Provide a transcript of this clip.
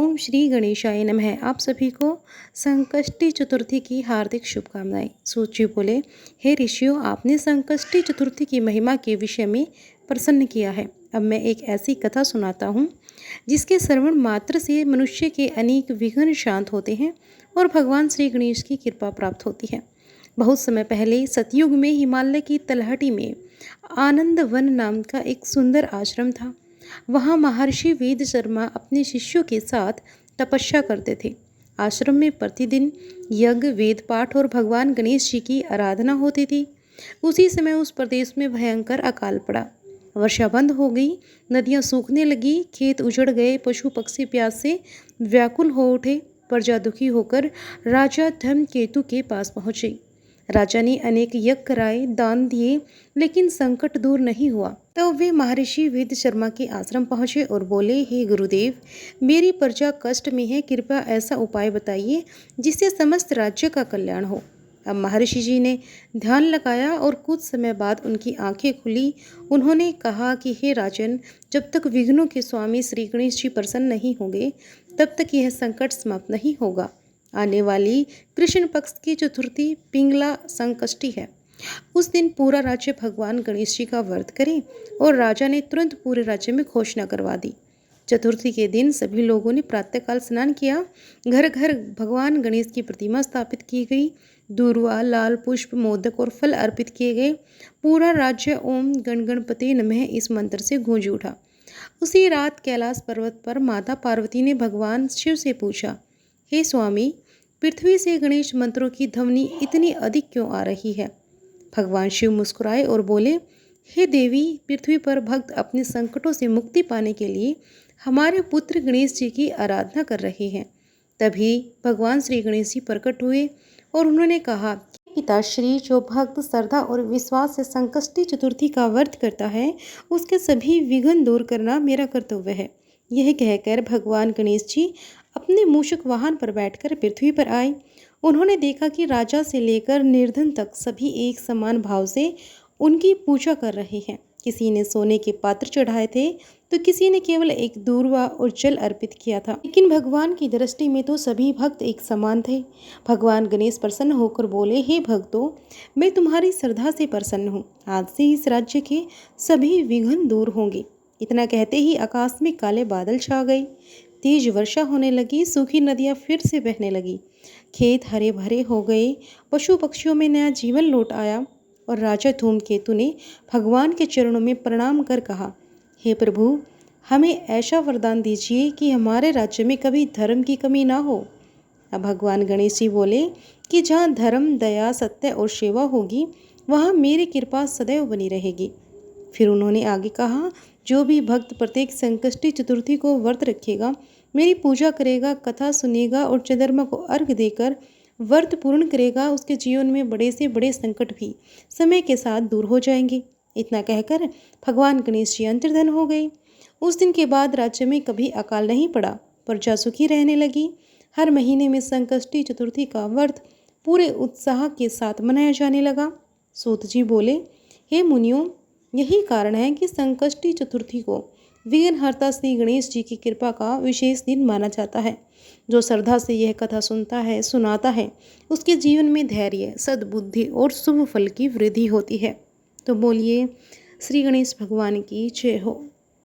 ओम श्री गणेशाय नमः। आप सभी को संकष्टी चतुर्थी की हार्दिक शुभकामनाएं। सूची बोले, हे ऋषियों, आपने संकष्टी चतुर्थी की महिमा के विषय में प्रसन्न किया है। अब मैं एक ऐसी कथा सुनाता हूँ जिसके श्रवण मात्र से मनुष्य के अनेक विघ्न शांत होते हैं और भगवान श्री गणेश की कृपा प्राप्त होती है। बहुत समय पहले सतयुग में हिमालय की तलहटी में आनंद वन नाम का एक सुंदर आश्रम था। वहाँ महर्षि वेद शर्मा अपने शिष्यों के साथ तपस्या करते थे। आश्रम में प्रतिदिन यज्ञ, वेद पाठ और भगवान गणेश जी की आराधना होती थी। उसी समय उस प्रदेश में भयंकर अकाल पड़ा। वर्षा बंद हो गई, नदियाँ सूखने लगी, खेत उजड़ गए, पशु पक्षी प्यास से व्याकुल हो उठे। प्रजा दुखी होकर राजा धर्मकेतु के पास पहुंची। राजा ने अनेक यज्ञ कराए, दान दिए, लेकिन संकट दूर नहीं हुआ। तो वे महर्षि वेद शर्मा के आश्रम पहुंचे और बोले, हे गुरुदेव, मेरी प्रजा कष्ट में है, कृपया ऐसा उपाय बताइए जिससे समस्त राज्य का कल्याण हो। अब महर्षि जी ने ध्यान लगाया और कुछ समय बाद उनकी आंखें खुली। उन्होंने कहा कि हे राजन, जब तक विघ्नों के स्वामी श्री गणेश जी प्रसन्न नहीं होंगे तब तक यह संकट समाप्त नहीं होगा। आने वाली कृष्ण पक्ष की चतुर्थी पिंगला संकष्टी है। उस दिन पूरा राज्य भगवान गणेश जी का व्रत करे और राजा ने तुरंत पूरे राज्य में घोषणा करवा दी। चतुर्थी के दिन सभी लोगों ने प्रातःकाल स्नान किया। घर घर भगवान गणेश की प्रतिमा स्थापित की गई। दूर्वा, लाल पुष्प, मोदक और फल अर्पित किए गए। पूरा राज्य ओम गण गणपते नमः इस मंत्र से गूंज उठा। उसी रात कैलाश पर्वत पर माता पार्वती ने भगवान शिव से पूछा, हे स्वामी, पृथ्वी से गणेश मंत्रों की ध्वनि इतनी अधिक क्यों आ रही है? भगवान शिव मुस्कुराए और बोले, हे देवी, पृथ्वी पर भक्त अपने संकटों से मुक्ति पाने के लिए हमारे पुत्र गणेश जी की आराधना कर रहे हैं। तभी भगवान श्री गणेश जी प्रकट हुए और उन्होंने कहा, पिताश्री, जो भक्त श्रद्धा और विश्वास से संकष्टी चतुर्थी का व्रत करता है उसके सभी विघ्न दूर करना मेरा कर्तव्य है। यह कहकर भगवान गणेश जी अपने मूषक वाहन पर बैठकर पृथ्वी पर आए। उन्होंने देखा कि राजा से लेकर निर्धन तक सभी एक समान भाव से उनकी पूजा कर रहे हैं। किसी ने सोने के पात्र चढ़ाए थे तो किसी ने केवल एक दूर्वा और जल अर्पित किया था, लेकिन भगवान की दृष्टि में तो सभी भक्त एक समान थे। भगवान गणेश प्रसन्न होकर बोले, हे भक्तों, मैं तुम्हारी श्रद्धा से प्रसन्न हूँ। आज से इस राज्य के सभी विघ्न दूर होंगे। इतना कहते ही आकाश में काले बादल छा गए। तेज वर्षा होने लगी, सूखी नदियाँ फिर से बहने लगी, खेत हरे भरे हो गए, पशु पक्षियों में नया जीवन लौट आया और राजा धूमकेतु ने भगवान के चरणों में प्रणाम कर कहा, हे प्रभु, हमें ऐसा वरदान दीजिए कि हमारे राज्य में कभी धर्म की कमी ना हो। अब भगवान गणेश जी बोले कि जहाँ धर्म, दया, सत्य और सेवा होगी वहाँ मेरी कृपा सदैव बनी रहेगी। फिर उन्होंने आगे कहा, जो भी भक्त प्रत्येक संकष्टी चतुर्थी को व्रत रखेगा, मेरी पूजा करेगा, कथा सुनेगा और चंद्रमा को अर्घ्य देकर व्रत पूर्ण करेगा, उसके जीवन में बड़े से बड़े संकट भी समय के साथ दूर हो जाएंगे। इतना कहकर भगवान गणेश जी अंतर्धान हो गए। उस दिन के बाद राज्य में कभी अकाल नहीं पड़ा, प्रजा सुखी रहने लगी। हर महीने में संकष्टी चतुर्थी का व्रत पूरे उत्साह के साथ मनाया जाने लगा। सूत जी बोले, हे मुनियों, यही कारण है कि संकष्टी चतुर्थी को विघ्नहर्ता श्री गणेश जी की कृपा का विशेष दिन माना जाता है। जो श्रद्धा से यह कथा सुनता है, सुनाता है, उसके जीवन में धैर्य, सद्बुद्धि और शुभ फल की वृद्धि होती है। तो बोलिए, श्री गणेश भगवान की जय हो।